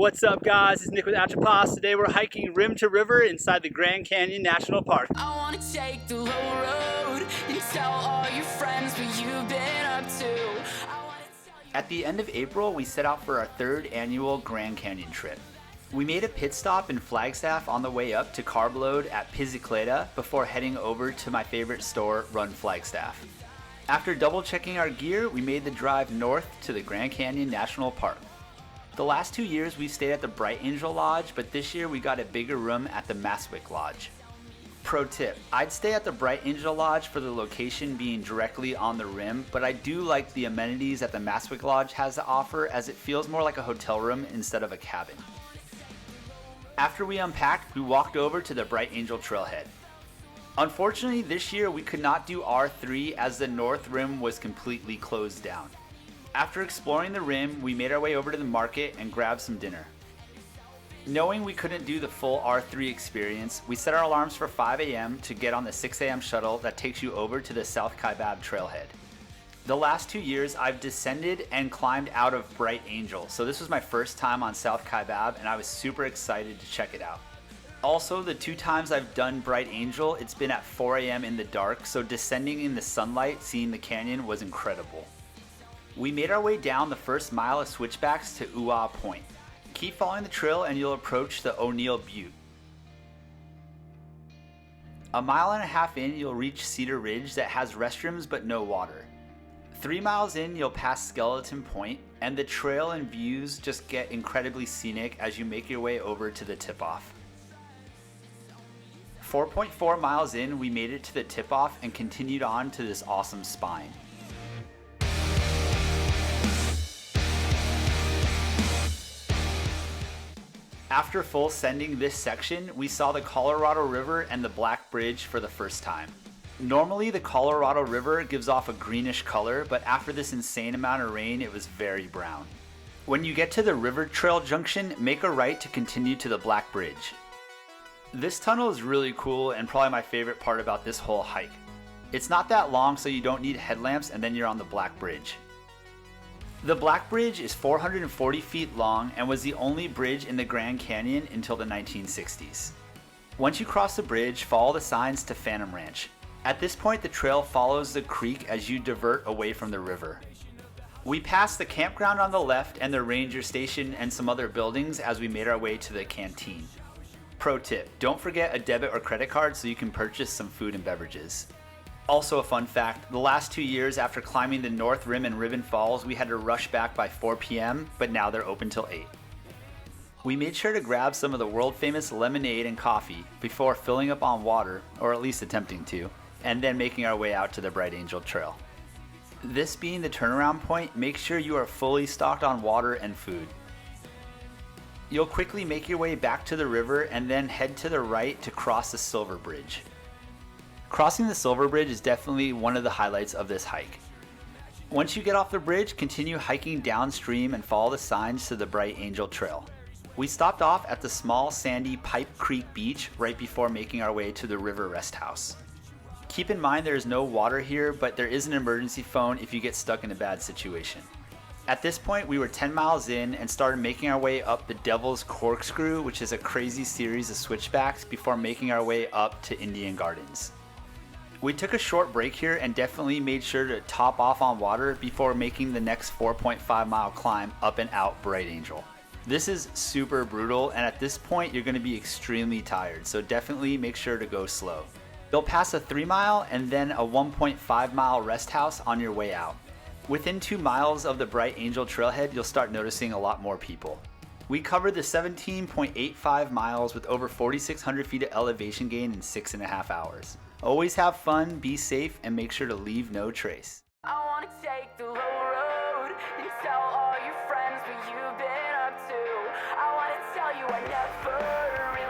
What's up, guys? It's Nick with Atrapas. Today we're hiking rim to river inside the Grand Canyon National Park. I wanna take the low road and tell all your friends what you've been up to. At the end of April, we set out for our third annual Grand Canyon trip. We made a pit stop in Flagstaff on the way up to carb load at Pizzicato before heading over to my favorite store, Run Flagstaff. After double checking our gear, we made the drive north to the Grand Canyon National Park. The last 2 years we've stayed at the Bright Angel Lodge, but this year we got a bigger room at the Maswick Lodge. Pro tip, I'd stay at the Bright Angel Lodge for the location being directly on the rim, but I do like the amenities that the Maswick Lodge has to offer as it feels more like a hotel room instead of a cabin. After we unpacked, we walked over to the Bright Angel Trailhead. Unfortunately, this year we could not do R3 as the north rim was completely closed down. After exploring the rim, we made our way over to the market and grabbed some dinner. Knowing we couldn't do the full R3 experience, we set our alarms for 5 a.m. to get on the 6 a.m. shuttle that takes you over to the South Kaibab trailhead. The last 2 years, I've descended and climbed out of Bright Angel, so this was my first time on South Kaibab and I was super excited to check it out. Also, the 2 times I've done Bright Angel, it's been at 4 a.m. in the dark, so descending in the sunlight, seeing the canyon was incredible. We made our way down the first mile of switchbacks to Uau Point. Keep following the trail and you'll approach the O'Neill Butte. A mile and a half in, you'll reach Cedar Ridge that has restrooms but no water. 3 miles in, you'll pass Skeleton Point, and the trail and views just get incredibly scenic as you make your way over to the tip-off. 4.4 miles in, we made it to the tip-off and continued on to this awesome spine. After full sending this section, we saw the Colorado River and the Black Bridge for the first time. Normally the Colorado River gives off a greenish color, but after this insane amount of rain, it was very brown. When you get to the River Trail junction, make a right to continue to the Black Bridge. This tunnel is really cool and probably my favorite part about this whole hike. It's not that long, so you don't need headlamps, and then you're on the Black Bridge. The Black Bridge is 440 feet long and was the only bridge in the Grand Canyon until the 1960s. Once you cross the bridge, follow the signs to Phantom Ranch. At this point, the trail follows the creek as you divert away from the river. We passed the campground on the left and the ranger station and some other buildings as we made our way to the canteen. Pro tip, don't forget a debit or credit card so you can purchase some food and beverages. Also a fun fact, the last 2 years after climbing the North Rim and Ribbon Falls, we had to rush back by 4 p.m., but now they're open till 8. We made sure to grab some of the world famous lemonade and coffee before filling up on water, or at least attempting to, and then making our way out to the Bright Angel Trail. This being the turnaround point, make sure you are fully stocked on water and food. You'll quickly make your way back to the river and then head to the right to cross the Silver Bridge. Crossing the Silver Bridge is definitely one of the highlights of this hike. Once you get off the bridge, continue hiking downstream and follow the signs to the Bright Angel Trail. We stopped off at the small sandy Pipe Creek Beach right before making our way to the River Rest House. Keep in mind there is no water here, but there is an emergency phone if you get stuck in a bad situation. At this point, we were 10 miles in and started making our way up the Devil's Corkscrew, which is a crazy series of switchbacks before making our way up to Indian Gardens. We took a short break here and definitely made sure to top off on water before making the next 4.5 mile climb up and out Bright Angel. This is super brutal, and at this point you're going to be extremely tired, so definitely make sure to go slow. You'll pass a 3 mile and then a 1.5 mile rest house on your way out. Within 2 miles of the Bright Angel Trailhead, you'll start noticing a lot more people. We covered the 17.85 miles with over 4,600 feet of elevation gain in 6.5 hours. Always have fun, be safe, and make sure to leave no trace. I wanna take the low road and tell all your friends what you've been up to. I wanna tell you I never